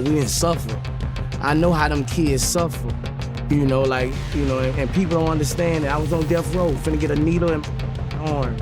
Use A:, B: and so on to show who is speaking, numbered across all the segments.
A: We didn't suffer. I know how them kids suffer. And people don't understand that I was on death row, finna get a needle in my arm.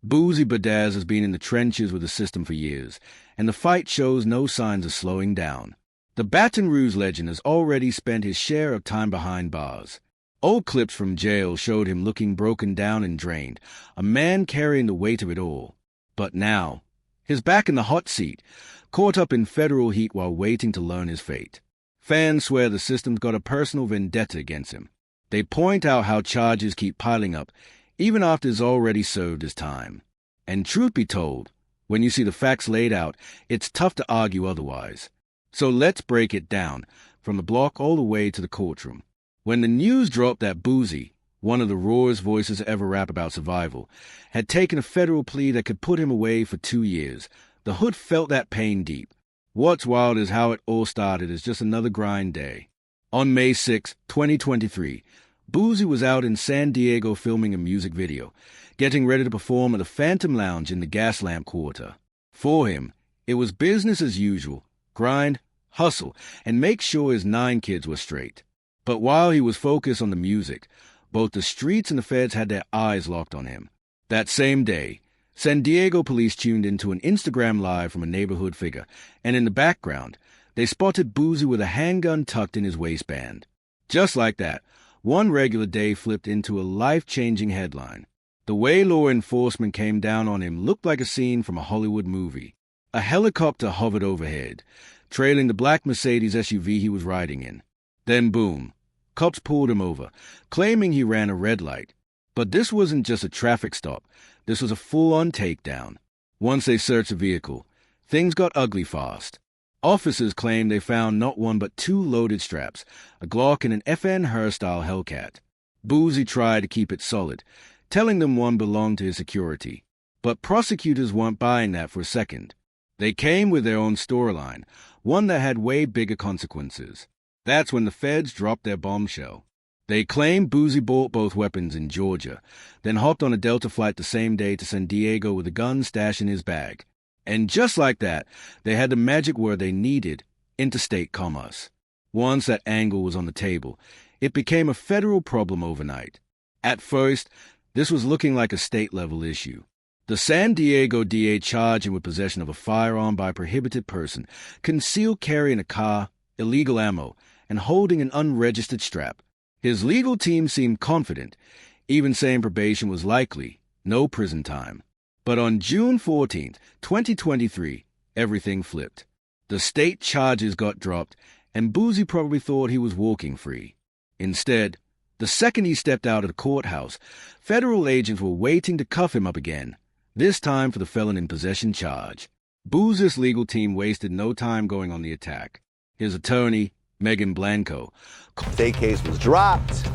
B: Boosie Badaz has been in the trenches with the system for years, and the fight shows no signs of slowing down. The Baton Rouge legend has already spent his share of time behind bars. Old clips from jail showed him looking broken down and drained, a man carrying the weight of it all. But now, he's back in the hot seat, caught up in federal heat while waiting to learn his fate. Fans swear the system's got a personal vendetta against him. They point out how charges keep piling up, even after he's already served his time. And truth be told, when you see the facts laid out, it's tough to argue otherwise. So let's break it down, from the block all the way to the courtroom. When the news dropped that Boosie, one of the rawest voices to ever rap about survival, had taken a federal plea that could put him away for 2 years, the hood felt that pain deep. What's wild is how it all started as just another grind day. On May 6, 2023, Boosie was out in San Diego filming a music video, getting ready to perform at the Phantom Lounge in the Gaslamp Quarter. For him, it was business as usual, grind, hustle, and make sure his 9 kids were straight. But while he was focused on the music, both the streets and the feds had their eyes locked on him. That same day, San Diego police tuned into an Instagram live from a neighborhood figure, and in the background, they spotted Boosie with a handgun tucked in his waistband. Just like that, one regular day flipped into a life-changing headline. The way law enforcement came down on him looked like a scene from a Hollywood movie. A helicopter hovered overhead, trailing the black Mercedes SUV he was riding in. Then boom, cops pulled him over, claiming he ran a red light. But this wasn't just a traffic stop. This was a full-on takedown. Once they searched the vehicle, things got ugly fast. Officers claimed they found not one but 2 loaded straps, a Glock and an FN Her-style Hellcat. Boosie tried to keep it solid, telling them one belonged to his security. But prosecutors weren't buying that for a second. They came with their own storyline, one that had way bigger consequences. That's when the feds dropped their bombshell. They claimed Boosie bought both weapons in Georgia, then hopped on a Delta flight the same day to San Diego with a gun stashed in his bag. And just like that, they had the magic word they needed, interstate commerce. Once that angle was on the table, it became a federal problem overnight. At first, this was looking like a state-level issue. The San Diego DA charged him with possession of a firearm by a prohibited person, concealed carry in a car, illegal ammo, and holding an unregistered strap. His legal team seemed confident, even saying probation was likely, no prison time. But on June 14, 2023, everything flipped. The state charges got dropped, and Boosie probably thought he was walking free. Instead, the second he stepped out of the courthouse, federal agents were waiting to cuff him up again, this time for the felon in possession charge. Boosie's legal team wasted no time going on the attack. His attorney, Megan Blanco,
C: state case was dropped,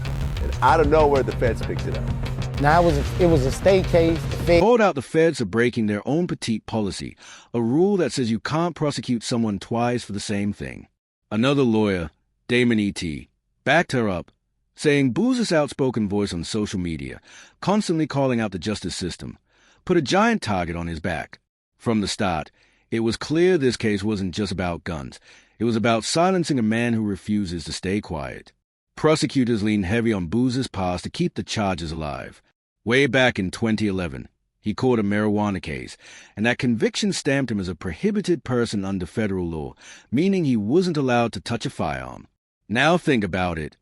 C: and out of nowhere, the feds picked it up.
A: Now, it was a state case.
B: Called out the feds for breaking their own petite policy, a rule that says you can't prosecute someone twice for the same thing. Another lawyer, Damon E.T., backed her up, saying Boosie's outspoken voice on social media, constantly calling out the justice system, put a giant target on his back. From the start, it was clear this case wasn't just about guns. It was about silencing a man who refuses to stay quiet. Prosecutors leaned heavy on Boosie's past to keep the charges alive. Way back in 2011, he caught a marijuana case, and that conviction stamped him as a prohibited person under federal law, meaning he wasn't allowed to touch a firearm. Now think about it.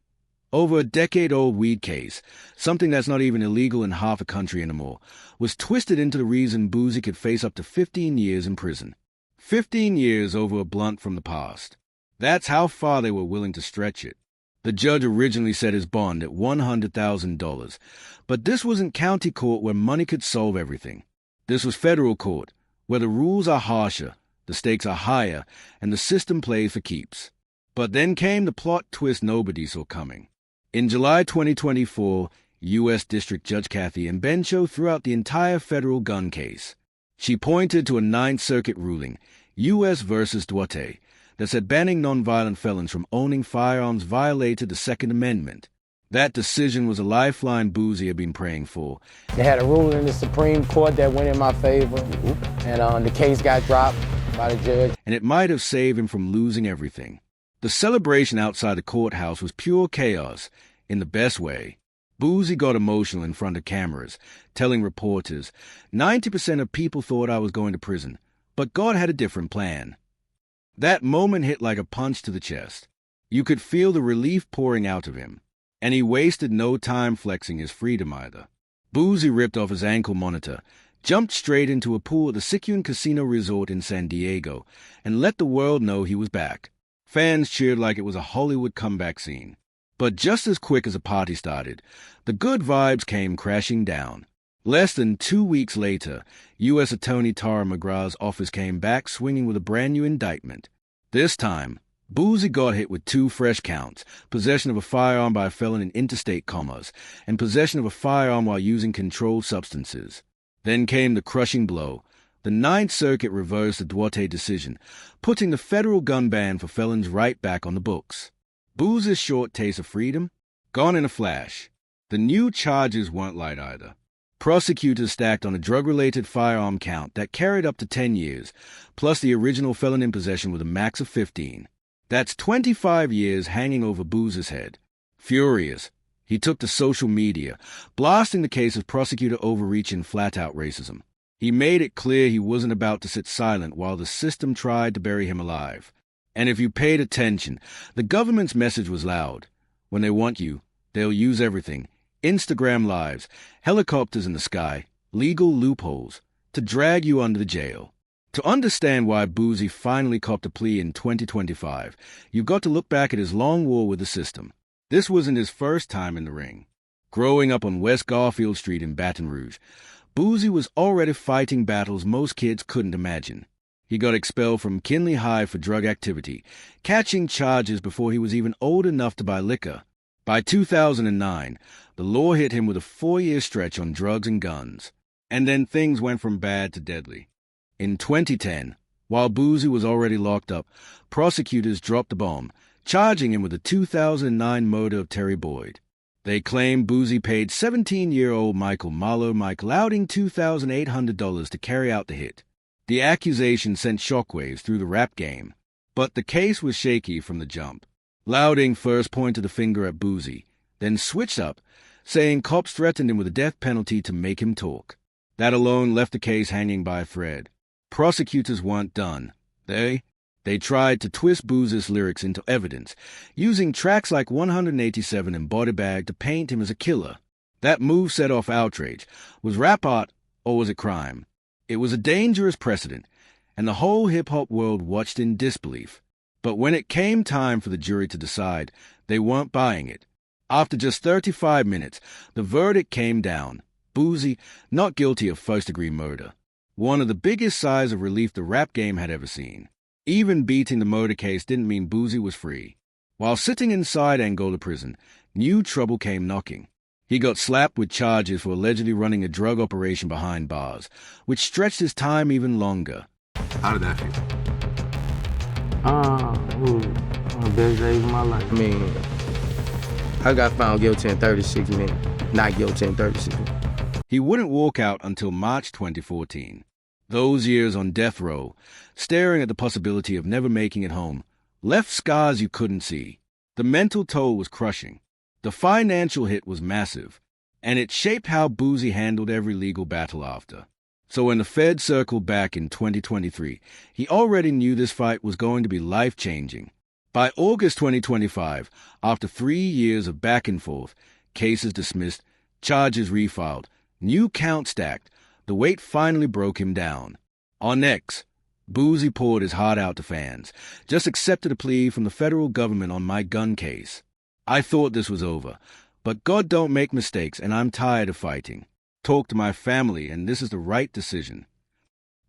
B: Over a decade-old weed case, something that's not even illegal in half a country anymore, was twisted into the reason Boosie could face up to 15 years in prison. 15 years over a blunt from the past. That's how far they were willing to stretch it. The judge originally set his bond at $100,000, but this wasn't county court where money could solve everything. This was federal court, where the rules are harsher, the stakes are higher, and the system plays for keeps. But then came the plot twist nobody saw coming. In July 2024, U.S. District Judge Kathy Mbencho threw out the entire federal gun case. She pointed to a Ninth Circuit ruling, U.S. versus Duarte, that said banning nonviolent felons from owning firearms violated the Second Amendment. That decision was a lifeline Boosie had been praying for.
A: They had a ruling in the Supreme Court that went in my favor, and the case got dropped.
D: by the judge.
B: And it might have saved him from losing everything. The celebration outside the courthouse was pure chaos, in the best way. Boosie got emotional in front of cameras, telling reporters, 90% of people thought I was going to prison, but God had a different plan. That moment hit like a punch to the chest. You could feel the relief pouring out of him, and he wasted no time flexing his freedom either. Boosie ripped off his ankle monitor, jumped straight into a pool at the Sicuan Casino Resort in San Diego, and let the world know he was back. Fans cheered like it was a Hollywood comeback scene. But just as quick as the party started, the good vibes came crashing down. Less than 2 weeks later, U.S. Attorney Tara McGraw's office came back swinging with a brand new indictment. This time, Boosie got hit with 2 fresh counts, possession of a firearm by a felon in interstate commerce, and possession of a firearm while using controlled substances. Then came the crushing blow. The Ninth Circuit reversed the Duarte decision, putting the federal gun ban for felons right back on the books. Boosie's short taste of freedom? Gone in a flash. The new charges weren't light either. Prosecutors stacked on a drug-related firearm count that carried up to 10 years, plus the original felon in possession with a max of 15. That's 25 years hanging over Boosie's head. Furious, he took to social media, blasting the case as prosecutor overreach and flat-out racism. He made it clear he wasn't about to sit silent while the system tried to bury him alive. And if you paid attention, the government's message was loud. When they want you, they'll use everything. Instagram lives, helicopters in the sky, legal loopholes, to drag you under the jail. To understand why Boosie finally copped a plea in 2025, you've got to look back at his long war with the system. This wasn't his first time in the ring. Growing up on West Garfield Street in Baton Rouge, Boosie was already fighting battles most kids couldn't imagine. He got expelled from Kinley High for drug activity, catching charges before he was even old enough to buy liquor. By 2009, the law hit him with a 4-year stretch on drugs and guns. And then things went from bad to deadly. In 2010, while Boosie was already locked up, prosecutors dropped the bomb, charging him with the 2009 murder of Terry Boyd. They claimed Boosie paid 17-year-old Michael Outing $2,800 to carry out the hit. The accusation sent shockwaves through the rap game, but the case was shaky from the jump. Outing first pointed the finger at Boosie, then switched up, saying cops threatened him with a death penalty to make him talk. That alone left the case hanging by a thread. Prosecutors weren't done. They tried to twist Boosie's lyrics into evidence, using tracks like 187 and Body Bag to paint him as a killer. That move set off outrage. Was rap art, or was it crime? It was a dangerous precedent, and the whole hip-hop world watched in disbelief. But when it came time for the jury to decide, they weren't buying it. After just 35 minutes, the verdict came down. Boosie, not guilty of first-degree murder. One of the biggest sighs of relief the rap game had ever seen. Even beating the murder case didn't mean Boosie was free. While sitting inside Angola prison, new trouble came knocking. He got slapped with charges for allegedly running a drug operation behind bars, which stretched his time even longer.
C: How did that feel?
D: The best days of my life. I mean, I got found guilty in 36 minutes, not guilty in 36 minutes.
B: He wouldn't walk out until March 2014. Those years on death row, staring at the possibility of never making it home, left scars you couldn't see. The mental toll was crushing. The financial hit was massive, and it shaped how Boosie handled every legal battle after. So when the Fed circled back in 2023, he already knew this fight was going to be life-changing. By August 2025, after 3 years of back and forth, cases dismissed, charges refiled, new counts stacked, the weight finally broke him down. On X, Boosie poured his heart out to fans, just accepted a plea from the federal government on my gun case. I thought this was over, but God don't make mistakes, and I'm tired of fighting. Talked to my family, and this is the right decision.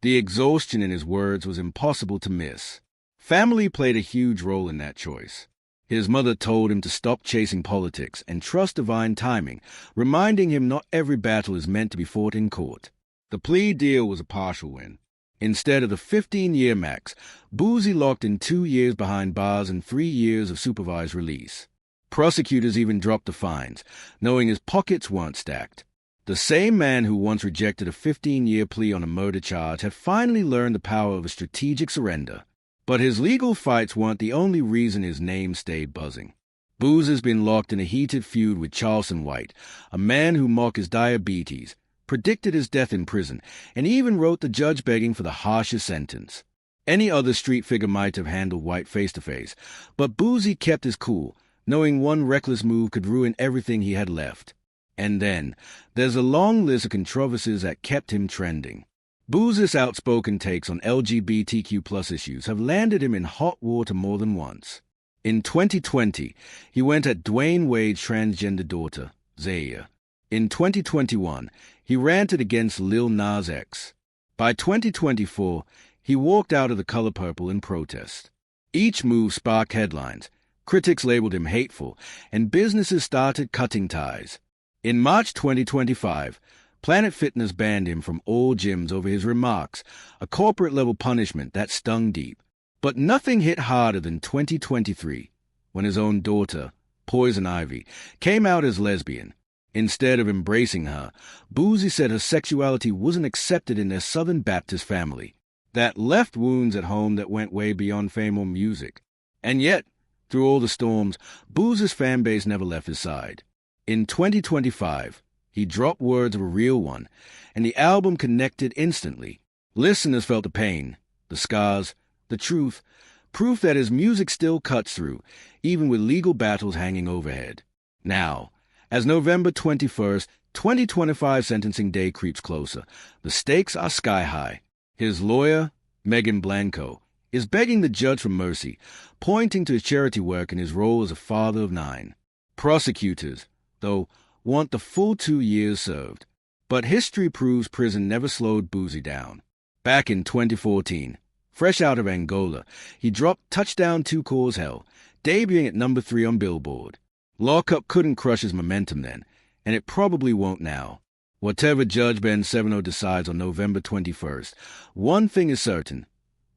B: The exhaustion in his words was impossible to miss. Family played a huge role in that choice. His mother told him to stop chasing politics and trust divine timing, reminding him not every battle is meant to be fought in court. The plea deal was a partial win. Instead of the 15-year max, Boosie locked in 2 years behind bars and 3 years of supervised release. Prosecutors even dropped the fines, knowing his pockets weren't stacked. The same man who once rejected a 15-year plea on a murder charge had finally learned the power of a strategic surrender. But his legal fights weren't the only reason his name stayed buzzing. Boosie's been locked in a heated feud with Charleston White, a man who mocked his diabetes, predicted his death in prison, and even wrote the judge begging for the harshest sentence. Any other street figure might have handled White face-to-face, but Boosie kept his cool, knowing one reckless move could ruin everything he had left. And then, there's a long list of controversies that kept him trending. Boosie's outspoken takes on LGBTQ+ issues have landed him in hot water more than once. In 2020, he went at Dwayne Wade's transgender daughter, Zaya. In 2021, he ranted against Lil Nas X. By 2024, he walked out of The Color Purple in protest. Each move sparked headlines, critics labeled him hateful, and businesses started cutting ties. In March 2025, Planet Fitness banned him from all gyms over his remarks, a corporate-level punishment that stung deep. But nothing hit harder than 2023, when his own daughter, Poison Ivy, came out as lesbian. Instead of embracing her, Boosie said her sexuality wasn't accepted in their Southern Baptist family. That left wounds at home that went way beyond fame or music. And yet, through all the storms, Boosie's fan base never left his side. In 2025, he dropped Words of a Real One, and the album connected instantly. Listeners felt the pain, the scars, the truth, proof that his music still cuts through, even with legal battles hanging overhead. Now, as November 21st, 2025 sentencing day creeps closer, the stakes are sky high. His lawyer, Megan Blanco, is begging the judge for mercy, pointing to his charity work and his role as a father of 9. Prosecutors, though, want the full 2 years served. But history proves prison never slowed Boosie down. Back in 2014, fresh out of Angola, he dropped Touchdown 2 Cause Hell, debuting at number 3 on Billboard. Lockup couldn't crush his momentum then, and it probably won't now. Whatever Judge Ben Seveno decides on November 21st, one thing is certain.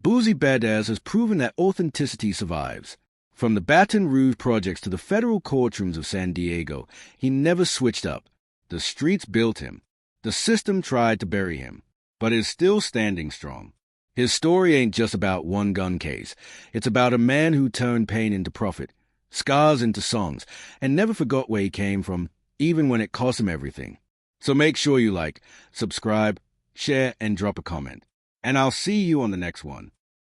B: Boosie Badass has proven that authenticity survives. From the Baton Rouge projects to the federal courtrooms of San Diego, he never switched up. The streets built him. The system tried to bury him, but is still standing strong. His story ain't just about one gun case. It's about a man who turned pain into profit, scars into songs, and never forgot where he came from, even when it cost him everything. So make sure you like, subscribe, share, and drop a comment. And I'll see you on the next one.